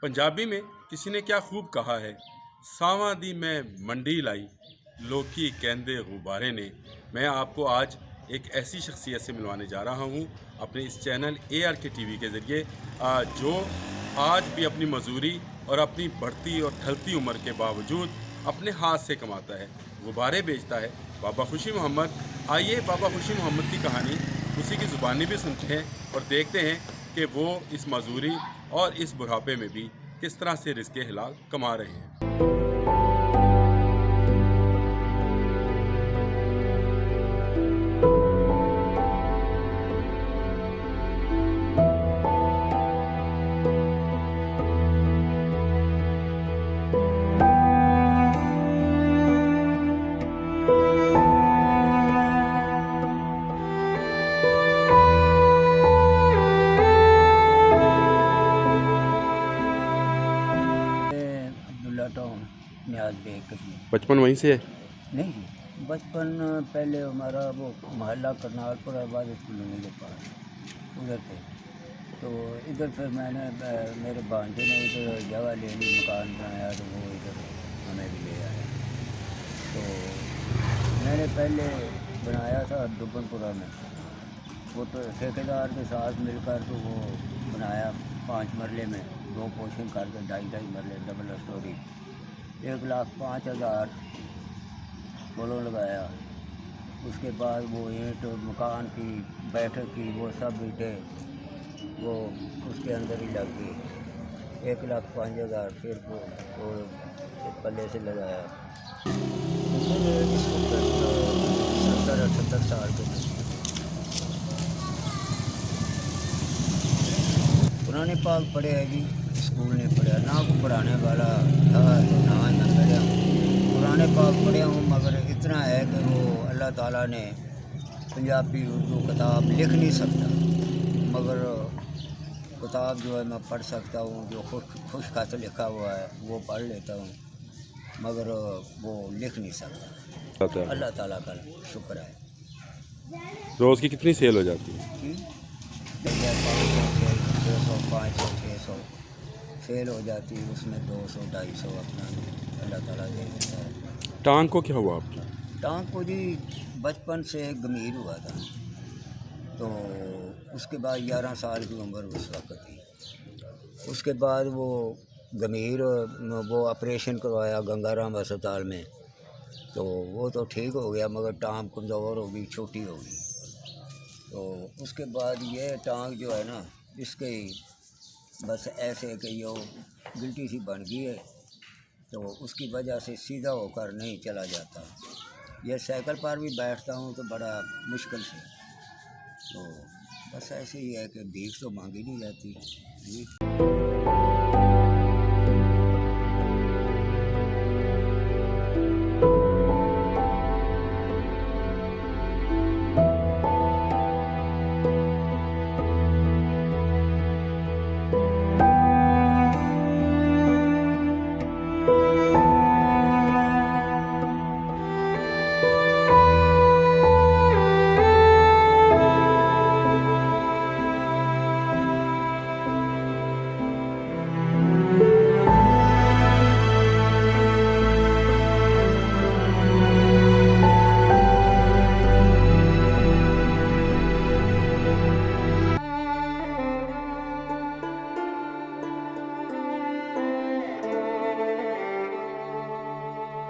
पंजाबी में किसी ने क्या खूब कहा है, सावां दी मैं मंडी लाई, लोकी कहंदे गुब्बारे ने। मैं आपको आज एक ऐसी शख्सियत से मिलवाने जा रहा हूँ अपने इस चैनल ARK TV के ज़रिए, जो आज भी अपनी मजदूरी और अपनी बढ़ती और ढलती उम्र के बावजूद अपने हाथ से कमाता है, गुब्बारे बेचता है। बाबा खुशी मोहम्मद। आइए बाबा खुशी मोहम्मद की कहानी उसी की ज़ुबानी भी सुनते हैं और देखते हैं कि वो इस मजदूरी और इस बुढ़ापे में भी किस तरह से रिज़्क़ हलाल कमा रहे हैं। टाउन न्याज बेग बचपन वहीं से है? नहीं जी, बचपन पहले हमारा वो मोहल्ला करनालपुर आबाद कॉलोनी के पास उधर थे। तो इधर फिर मैंने मेरे भांजे ने इधर जगह ले ली, मकान बनाया, तो वो इधर हमें भी ले आया। तो मैंने पहले बनाया था दुबनपुरा में, वो तो ठेकेदार के साथ मिलकर तो वो बनाया 5 मरले में, 2 पोर्शन करके 2.5 मरले डबल स्टोरी। 1,05,000 बोलो लगाया। उसके बाद वो ईंट मकान की बैठक की वो सब ईंटे वो उसके अंदर ही लग गई। 1,05,000 फिर वो पल्ले से लगाया। 70-78 साल के पुराने पाक पढ़े है जी, स्कूल नहीं पढ़ा, ना को पढ़ाने वाला था तो ना मैं पढ़ा हूँ। पुराने पाक पढ़ा हूँ, मगर इतना है कि वो अल्लाह ताला ने पंजाबी उर्दू किताब लिख नहीं सकता, मगर किताब जो है मैं पढ़ सकता हूँ। जो खुश खाते लिखा हुआ है वो पढ़ लेता हूँ, मगर वो लिख नहीं सकता। अल्लाह ताला का शुक्र है। रोज़ की कितनी सेल हो जाती है? 500 600 सेल हो जाती है, उसमें 200-250 अपना अल्लाह ताला दे देता है। टांग को क्या हुआ आपकी? टांग को जी बचपन से गंभीर हुआ था, तो उसके बाद 11 साल की उम्र उस वक्त थी। उसके बाद वो गंभीर वो ऑपरेशन करवाया गंगाराम अस्पताल में, तो वो तो ठीक हो गया, मगर टांग कमज़ोर हो गई, छोटी हो गई। तो उसके बाद ये टांग जो है ना, इसके बस ऐसे कि यो गिल्टी सी बन गई है, तो उसकी वजह से सीधा होकर नहीं चला जाता। ये साइकिल पर भी बैठता हूँ तो बड़ा मुश्किल से। तो बस ऐसे ही है कि भीख तो मांगी नहीं जाती।